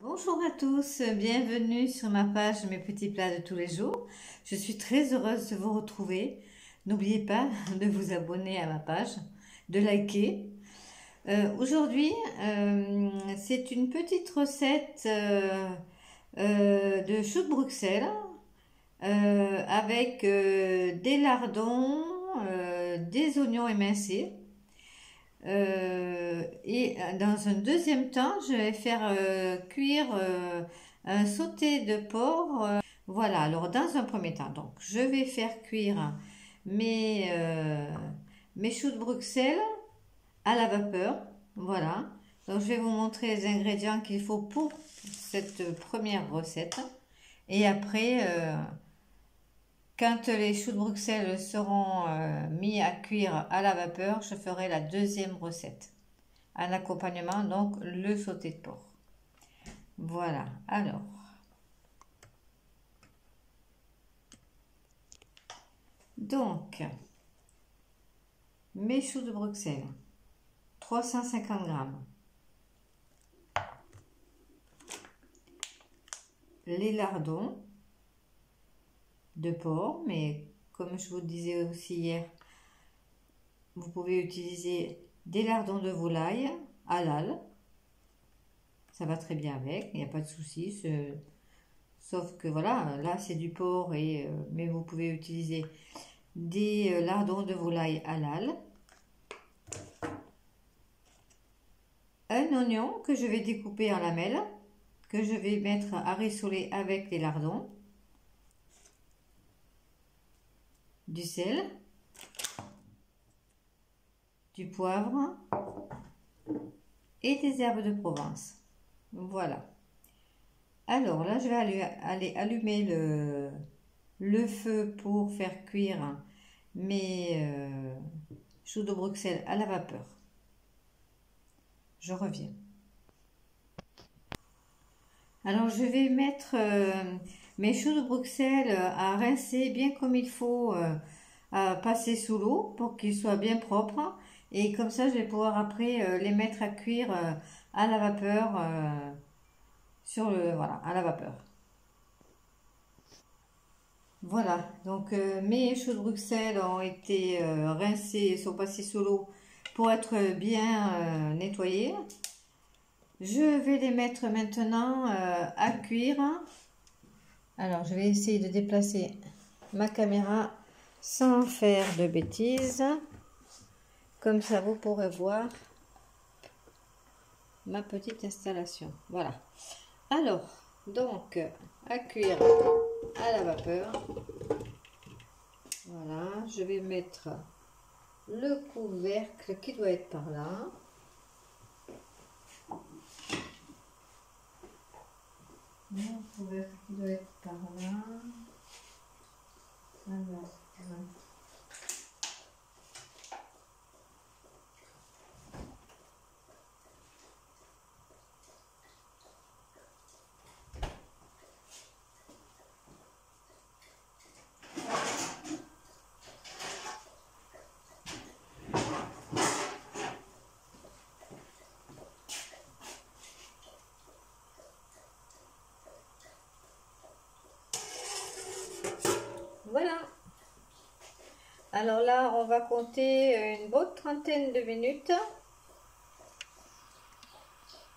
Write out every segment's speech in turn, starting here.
Bonjour à tous, bienvenue sur ma page Mes petits plats de tous les jours. Je suis très heureuse de vous retrouver. N'oubliez pas de vous abonner à ma page, de liker. Aujourd'hui, c'est une petite recette de choux de Bruxelles avec des lardons, des oignons émincés. Et dans un deuxième temps, je vais faire cuire un sauté de porc. Voilà, alors dans un premier temps, donc je vais faire cuire mes choux de Bruxelles à la vapeur. Voilà, donc je vais vous montrer les ingrédients qu'il faut pour cette première recette. Et après, quand les choux de Bruxelles seront mis à cuire à la vapeur, je ferai la deuxième recette. En accompagnement, donc le sauté de porc. Voilà, alors. Donc, mes choux de Bruxelles, 350 grammes. Les lardons de porc, mais comme je vous disais aussi hier, vous pouvez utiliser des lardons de volaille halal. Ça va très bien avec, il n'y a pas de souci. Sauf que voilà, là c'est du porc, mais vous pouvez utiliser des lardons de volaille halal. Un oignon que je vais découper en lamelles, que je vais mettre à rissoler avec les lardons. Du sel, du poivre et des herbes de Provence. Voilà. Alors là, je vais aller allumer le feu pour faire cuire mes choux de Bruxelles à la vapeur. Je reviens. Alors je vais mettre mes choux de Bruxelles à rincer bien comme il faut, à passer sous l'eau pour qu'ils soient bien propres. Et comme ça, je vais pouvoir après les mettre à cuire à la vapeur, voilà, à la vapeur. Voilà, donc mes choux de Bruxelles ont été rincés, sont passés sous l'eau pour être bien nettoyés. Je vais les mettre maintenant à cuire. Alors, je vais essayer de déplacer ma caméra sans faire de bêtises. Comme ça, vous pourrez voir ma petite installation. Voilà. Alors, donc, à cuire à la vapeur. Voilà, je vais mettre le couvercle qui doit être par là. Le couvercle qui doit être par là. Alors, voilà. Voilà. Alors là, on va compter une bonne trentaine de minutes.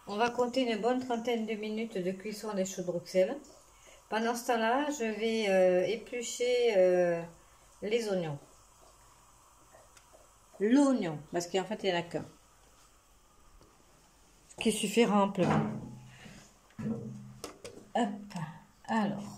On va compter une bonne trentaine de minutes de cuisson des choux de Bruxelles. Pendant ce temps-là, je vais éplucher les oignons. L'oignon, parce qu'en fait, il n'y en a qu'un. Ce qui suffira amplement. Hop, alors.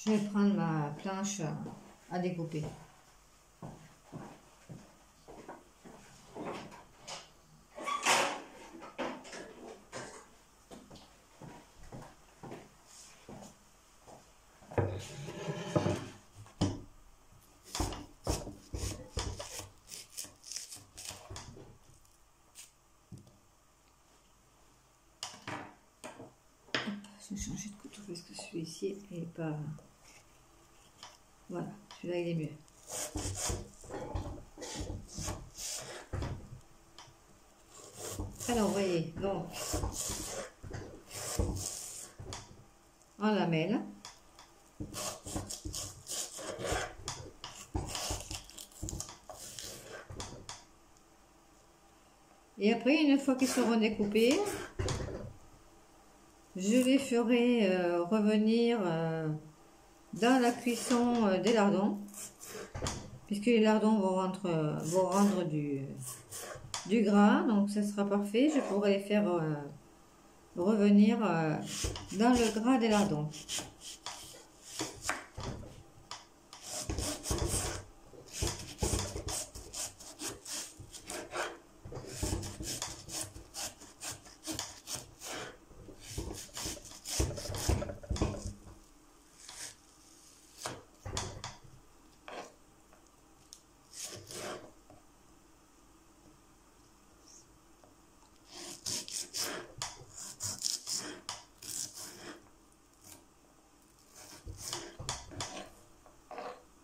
Je vais prendre ma planche à découper. celui-ci n'est pas... Voilà, celui-là il est mieux. Alors, vous voyez, donc, on la mêle. Et après, une fois qu'ils seront découpés, je les ferai revenir dans la cuisson des lardons, puisque les lardons vont rendre du gras, donc ça sera parfait. Je pourrai les faire revenir dans le gras des lardons.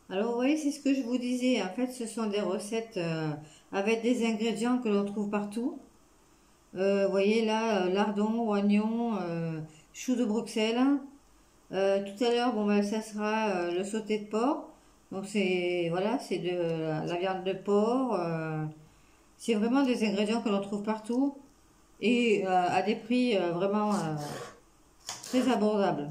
Alors, vous voyez, c'est ce que je vous disais. En fait, ce sont des recettes avec des ingrédients que l'on trouve partout. Vous voyez là, lardons, oignons, choux de Bruxelles. Tout à l'heure, bon, ben, ça sera le sauté de porc. Donc, c'est voilà, c'est de la viande de porc. C'est vraiment des ingrédients que l'on trouve partout et à des prix vraiment très abordables.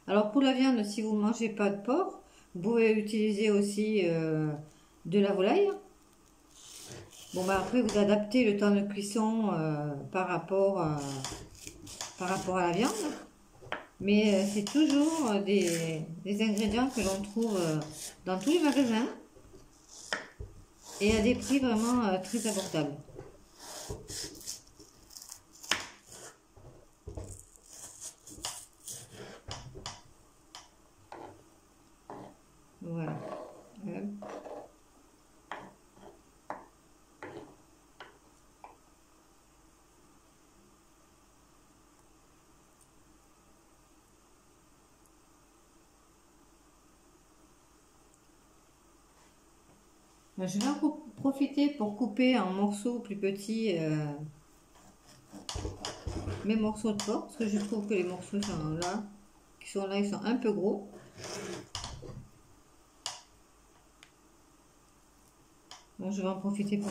Alors pour la viande, si vous ne mangez pas de porc, vous pouvez utiliser aussi de la volaille. Bon, bah après vous adaptez le temps de cuisson par rapport à la viande. Mais c'est toujours des ingrédients que l'on trouve dans tous les magasins et à des prix vraiment très abordables. Voilà. Je vais en profiter pour couper en morceaux plus petits mes morceaux de porc, parce que je trouve que les morceaux qui sont là, ils sont un peu gros. Donc je vais en profiter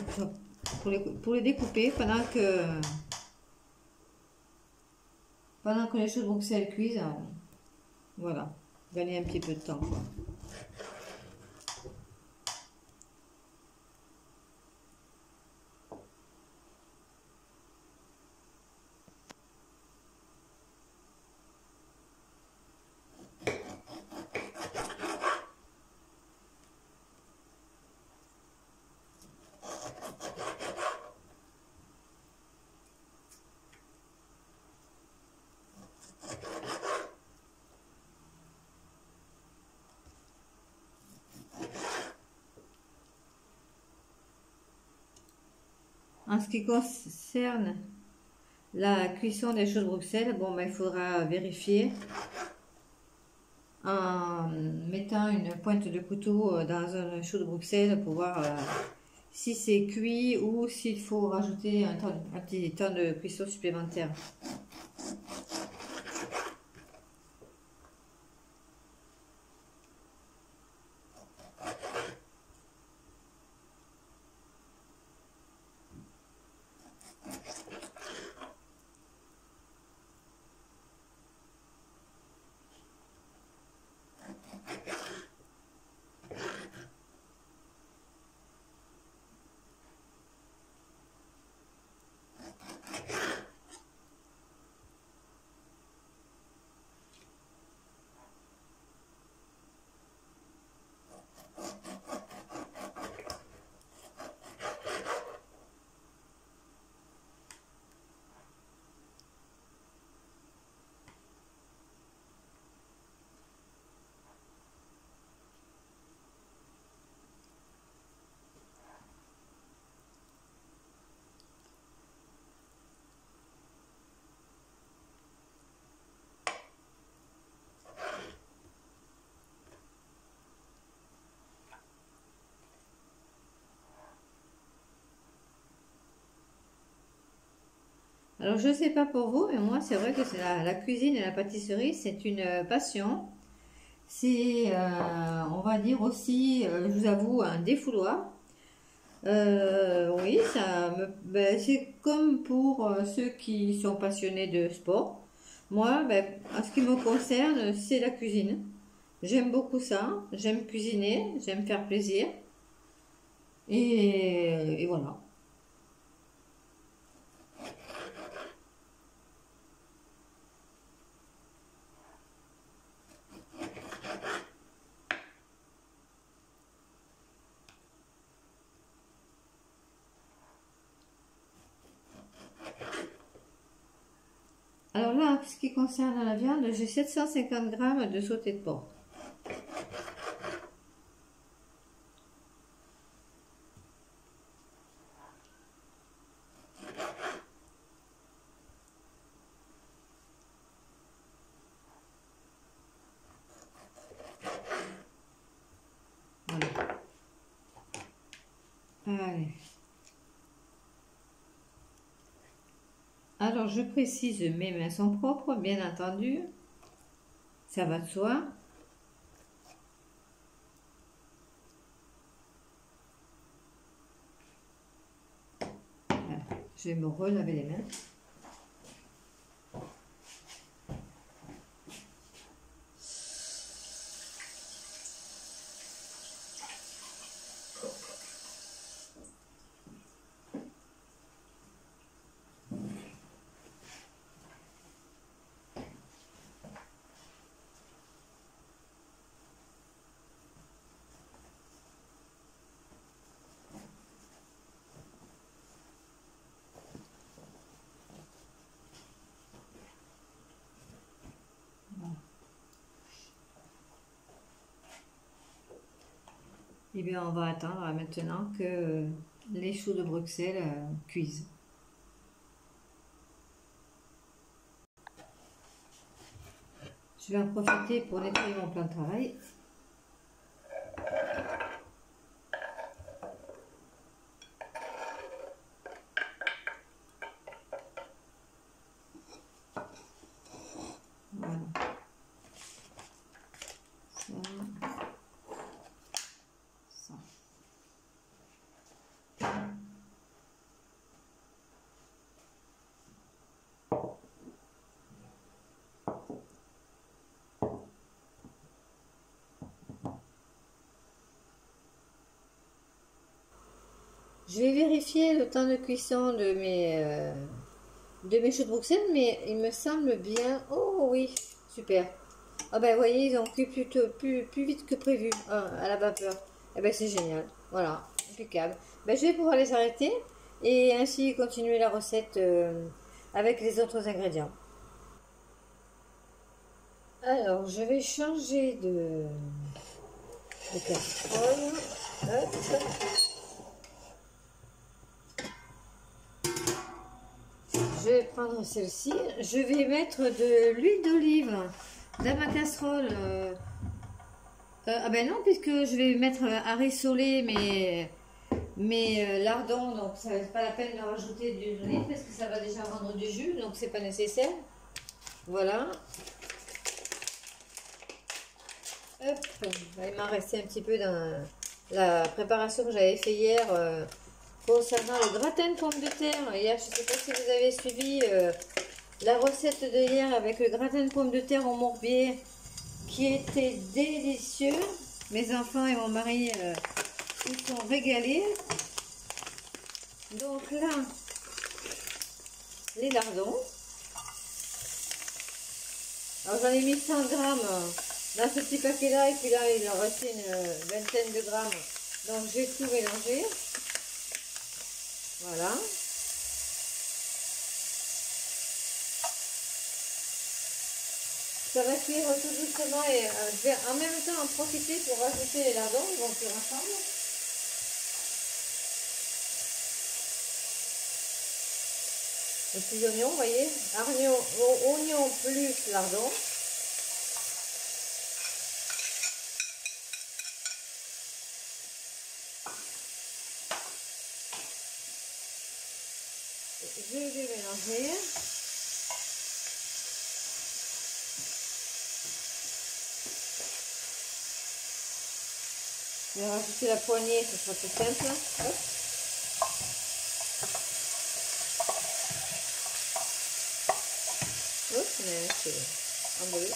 pour les découper pendant que les choux de Bruxelles cuisent. Voilà, gagner un petit peu de temps, quoi. En ce qui concerne la cuisson des choux de Bruxelles, bon, ben, il faudra vérifier en mettant une pointe de couteau dans un chou de Bruxelles pour voir si c'est cuit ou s'il faut rajouter un petit temps de cuisson supplémentaire. Alors, je ne sais pas pour vous, mais moi, c'est vrai que c'est la cuisine et la pâtisserie, c'est une passion. C'est, on va dire aussi, je vous avoue, un défouloir. Oui, ben, c'est comme pour ceux qui sont passionnés de sport. Moi, ben, en ce qui me concerne, c'est la cuisine. J'aime beaucoup ça. J'aime cuisiner, j'aime faire plaisir. Et voilà. Alors là, en ce qui concerne la viande, j'ai 750 grammes de sauté de porc. Voilà. Allez. Alors, je précise, mes mains sont propres, bien entendu. Ça va de soi. Voilà. Je vais me relaver les mains. Eh bien, on va attendre maintenant que les choux de Bruxelles cuisent. Je vais en profiter pour nettoyer mon plan de travail. Voilà. Ça. Je vais vérifier le temps de cuisson de mes choux de Bruxelles, mais il me semble bien. Oh oui, super. Ah ben, vous voyez, ils ont cuit plus vite que prévu à la vapeur. Eh ben, c'est génial. Voilà, impeccable. Ben, je vais pouvoir les arrêter et ainsi continuer la recette avec les autres ingrédients. Alors, je vais changer de casserole. Hop. Je vais prendre celle-ci. Je vais mettre de l'huile d'olive dans ma casserole. Ah ben non, puisque je vais mettre à rissoler mes lardons, donc ça n'est pas la peine de rajouter d'huile d'olive parce que ça va déjà rendre du jus, donc c'est pas nécessaire. Voilà. Hop. Il m'en restait un petit peu dans la préparation que j'avais fait hier concernant le gratin de pommes de terre. Hier, je ne sais pas si vous avez suivi la recette de hier avec le gratin de pommes de terre au morbier qui était délicieux. Mes enfants et mon mari ils sont régalés. Donc là, les lardons. Alors j'en ai mis 100 grammes dans ce petit paquet là et puis là il en restait une vingtaine de grammes. Donc j'ai tout mélangé. Voilà. Ça va cuire tout doucement et je vais en même temps en profiter pour rajouter les lardons, ils vont cuire ensemble. Les petits oignons, vous voyez, oignons plus lardons. Je vais mélanger. Je vais rajouter la poignée, ce sera plus simple. Hop. Hop, c'est emballé.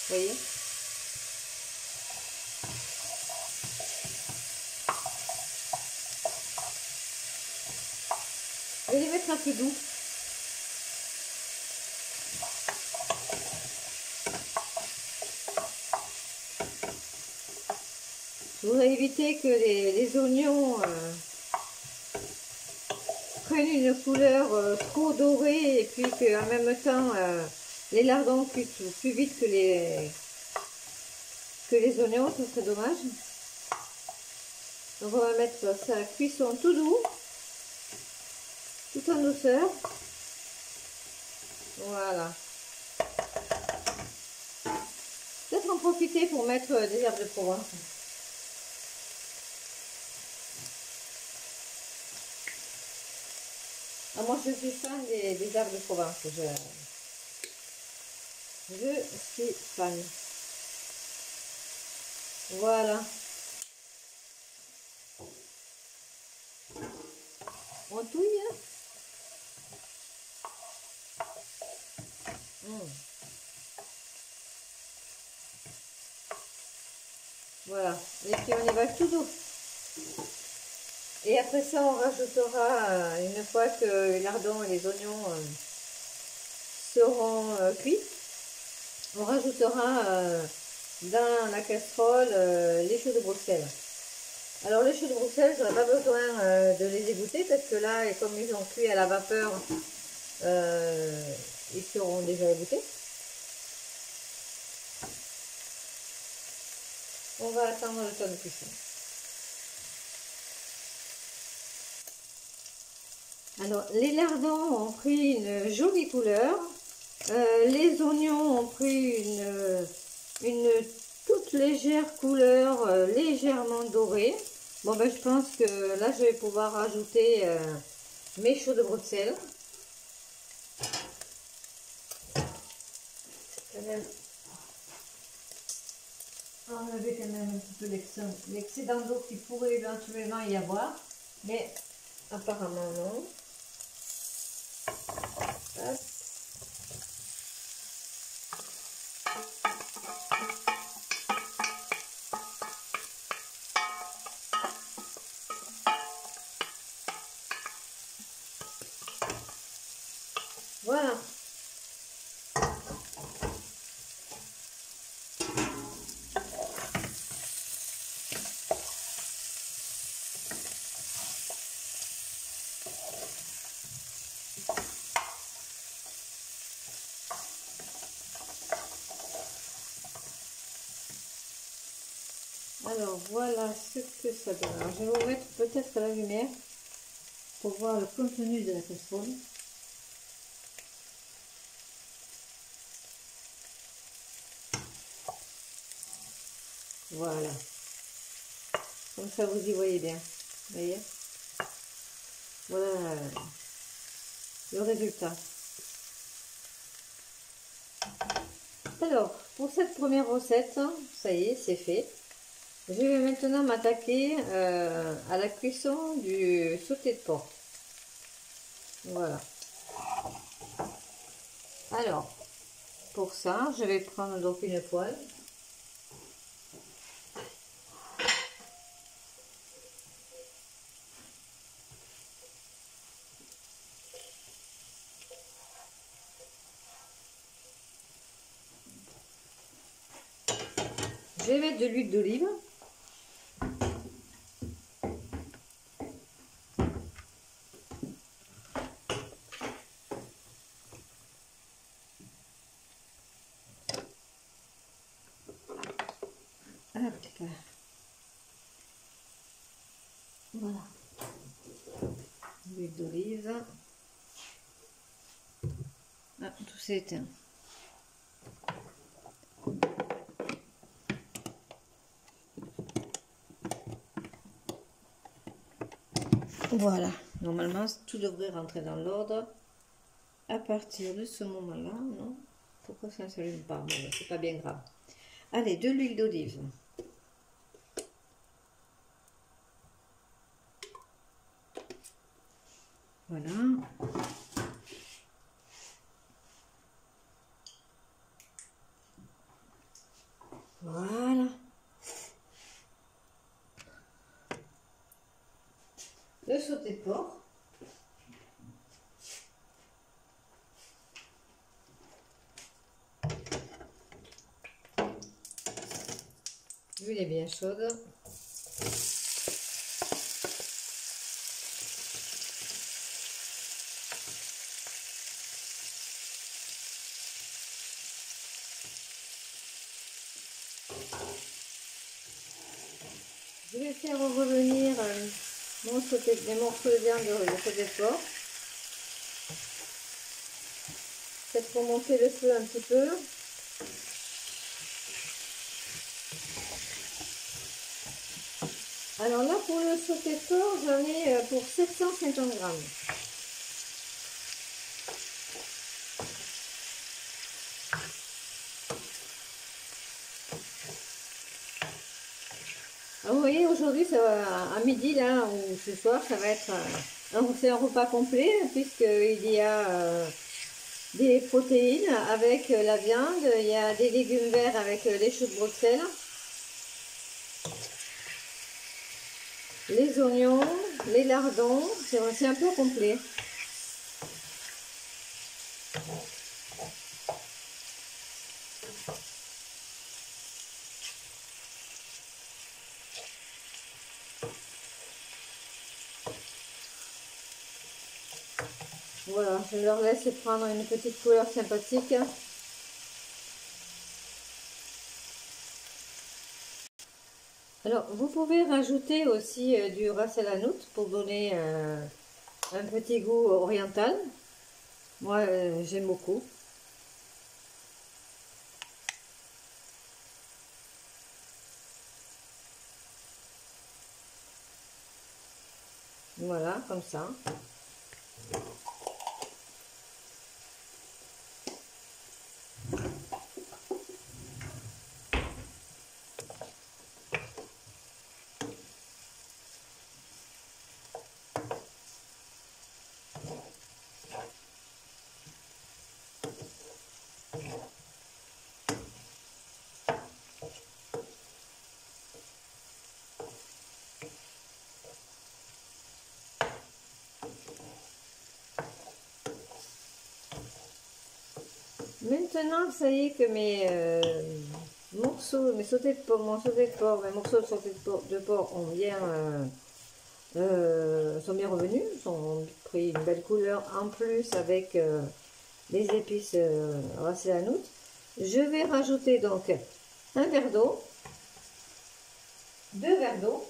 Vous voyez? Je vais les mettre un peu doux. Je voudrais éviter que les oignons prennent une couleur trop dorée et puis qu'en même temps les lardons cuisent plus vite que les oignons, ce serait dommage. Donc on va mettre ça à cuisson tout doux, tout en douceur. Voilà. Peut-être en profiter pour mettre des herbes de Provence. Ah, moi je suis fan des herbes de Provence. Je suis fan. Voilà. On touille. Voilà. Et puis on y va tout doux. Et après ça, on rajoutera, une fois que les lardons et les oignons seront cuits, on rajoutera dans la casserole les choux de Bruxelles. Alors les choux de Bruxelles, je n'aurai pas besoin de les égoutter parce que là, et comme ils ont cuit à la vapeur, ils seront déjà égouttés. On va attendre le temps de cuisson. Alors, les lardons ont pris une jolie couleur. Les oignons ont pris une toute légère couleur, légèrement dorée. Bon, ben, je pense que là, je vais pouvoir rajouter mes choux de Bruxelles. Quand même, enlever quand même un petit peu l'excédent d'eau qu'il pourrait éventuellement y avoir. Mais apparemment, non. Hop. Voilà. Alors voilà ce que ça donne. Alors, je vais vous mettre peut-être la lumière pour voir le contenu de la casserole. Voilà. Comme ça vous y voyez bien. Vous voyez? Voilà le résultat. Alors, pour cette première recette, ça y est, c'est fait. Je vais maintenant m'attaquer à la cuisson du sauté de porc. Voilà. Alors, pour ça, je vais prendre donc une poêle. Je vais mettre de l'huile d'olive. Hop. Voilà. L'huile d'olive. Ah, tout s'est éteint. Voilà, normalement tout devrait rentrer dans l'ordre à partir de ce moment-là, non? Pourquoi ça ne s'allume pas? Bon, c'est pas bien grave. Allez, de l'huile d'olive. Voilà. Voilà. Le sauté de porc. L'huile est bien chaude. Je vais faire revenir les morceaux de viande de sauté de porc. Peut-être pour monter le feu un petit peu. Alors là, pour le sauté de porc, j'en ai pour 750 grammes. Alors, vous voyez, aujourd'hui, à midi, là, ou ce soir, ça va être un repas complet, puisqu'il y a des protéines avec la viande, il y a des légumes verts avec les choux de Bruxelles, les oignons, les lardons, c'est un peu complet. Voilà, je leur laisse prendre une petite couleur sympathique. Alors, vous pouvez rajouter aussi du ras el hanout pour donner un petit goût oriental. Moi, j'aime beaucoup. Voilà, comme ça. Maintenant, ça y est que mes morceaux, mes sautés de porc, mes morceaux de sauté de porc ont bien, sont bien revenus, ont pris une belle couleur en plus avec les épices ras el hanout. Je vais rajouter donc un verre d'eau, 2 verres d'eau.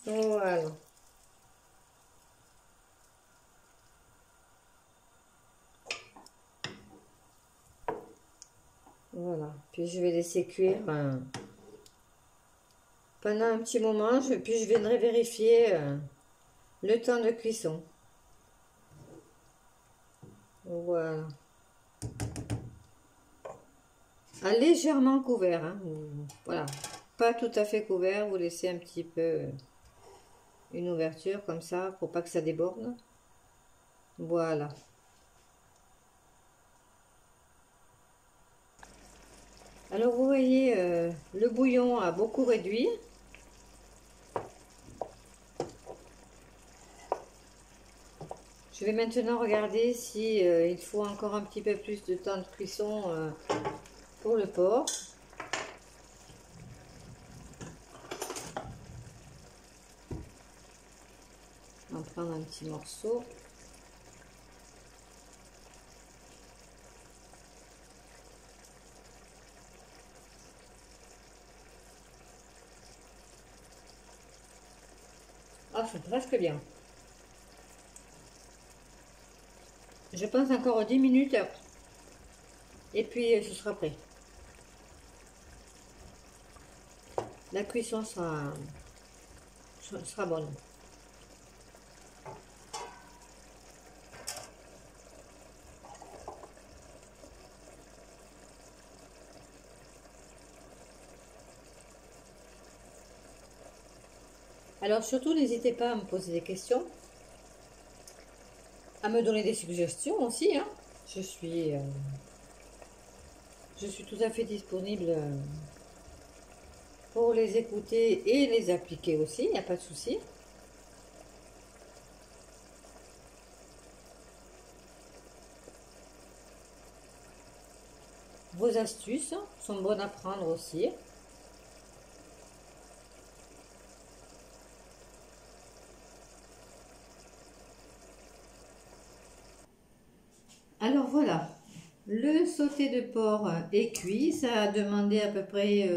Voilà. Voilà. Puis je vais laisser cuire pendant un petit moment. Puis je viendrai vérifier le temps de cuisson. Voilà. Légèrement couvert. Hein. Voilà. Pas tout à fait couvert. Vous laissez un petit peu une ouverture comme ça pour pas que ça déborde. Voilà. Alors vous voyez, le bouillon a beaucoup réduit. Je vais maintenant regarder si il faut encore un petit peu plus de temps de cuisson pour le porc. On va prendre un petit morceau. Ah, c'est presque bien. Je pense encore 10 minutes et puis ce sera prêt. La cuisson sera bonne. Alors surtout, n'hésitez pas à me poser des questions, à me donner des suggestions aussi, hein. Je suis tout à fait disponible pour les écouter et les appliquer aussi, il n'y a pas de souci. Vos astuces sont bonnes à prendre aussi. Alors voilà, le sauté de porc est cuit. Ça a demandé à peu près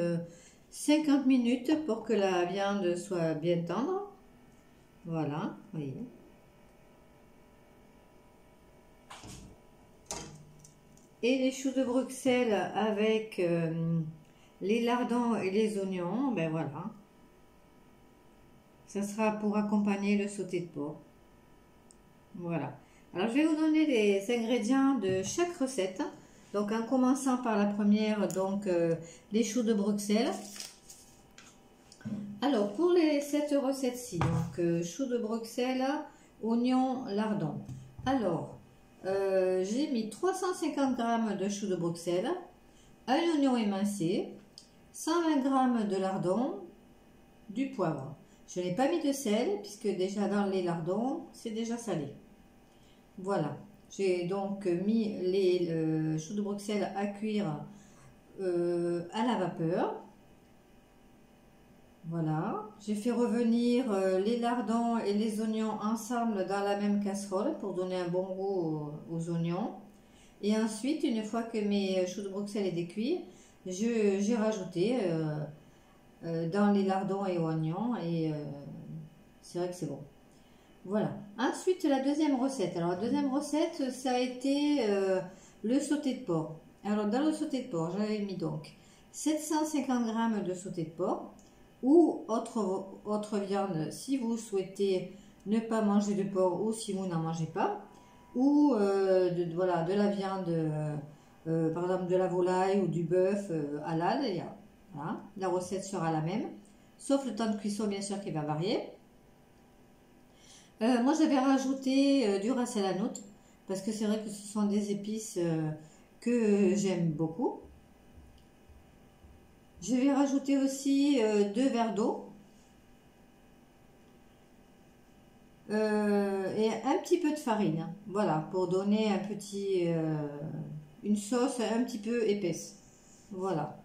50 minutes pour que la viande soit bien tendre. Voilà, vous voyez. Et les choux de Bruxelles avec les lardons et les oignons, ben voilà. Ça sera pour accompagner le sauté de porc. Voilà. Alors je vais vous donner les ingrédients de chaque recette. Donc en commençant par la première, donc les choux de Bruxelles. Alors pour cette recette-ci, donc choux de Bruxelles, oignons, lardons. Alors j'ai mis 350 g de choux de Bruxelles, un oignon émincé, 120 g de lardons, du poivre. Je n'ai pas mis de sel puisque déjà dans les lardons c'est déjà salé. Voilà, j'ai donc mis les choux de Bruxelles à cuire à la vapeur. Voilà, j'ai fait revenir les lardons et les oignons ensemble dans la même casserole pour donner un bon goût aux oignons. Et ensuite, une fois que mes choux de Bruxelles étaient cuits, j'ai rajouté dans les lardons et oignons et c'est vrai que c'est bon. Voilà. Ensuite, la deuxième recette. Alors, la deuxième recette, ça a été le sauté de porc. Alors, dans le sauté de porc, j'avais mis donc 750 g de sauté de porc ou autre viande si vous souhaitez ne pas manger de porc ou si vous n'en mangez pas. Ou voilà, de la viande, par exemple de la volaille ou du bœuf halal. Voilà. La recette sera la même, sauf le temps de cuisson bien sûr qui va varier. Moi j'avais rajouté du ras el hanout parce que c'est vrai que ce sont des épices que j'aime beaucoup. Je vais rajouter aussi 2 verres d'eau et un petit peu de farine, voilà, pour donner un petit, une sauce un petit peu épaisse. Voilà.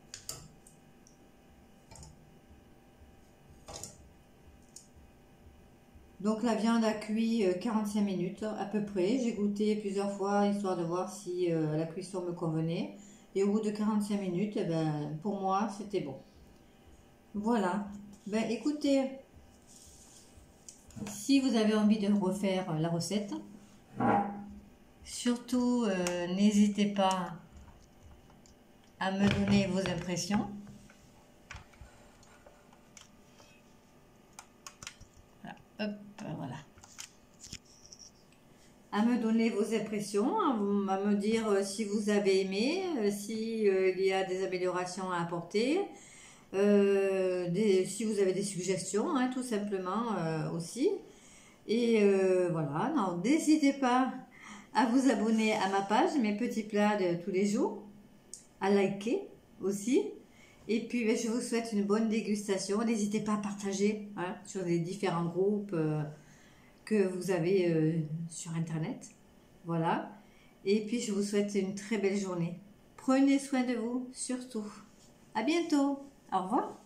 Donc la viande a cuit 45 minutes à peu près. J'ai goûté plusieurs fois histoire de voir si la cuisson me convenait. Et au bout de 45 minutes, eh ben, pour moi, c'était bon. Voilà. Ben, écoutez, si vous avez envie de refaire la recette, surtout n'hésitez pas à me donner vos impressions. Hop, voilà. À me donner vos impressions, à me dire si vous avez aimé, si il y a des améliorations à apporter, si vous avez des suggestions, hein, tout simplement aussi. Et voilà, n'hésitez pas à vous abonner à ma page, mes petits plats de tous les jours, à liker aussi. Et puis, ben, je vous souhaite une bonne dégustation. N'hésitez pas à partager hein, sur les différents groupes que vous avez sur Internet. Voilà. Et puis, je vous souhaite une très belle journée. Prenez soin de vous, surtout. À bientôt. Au revoir.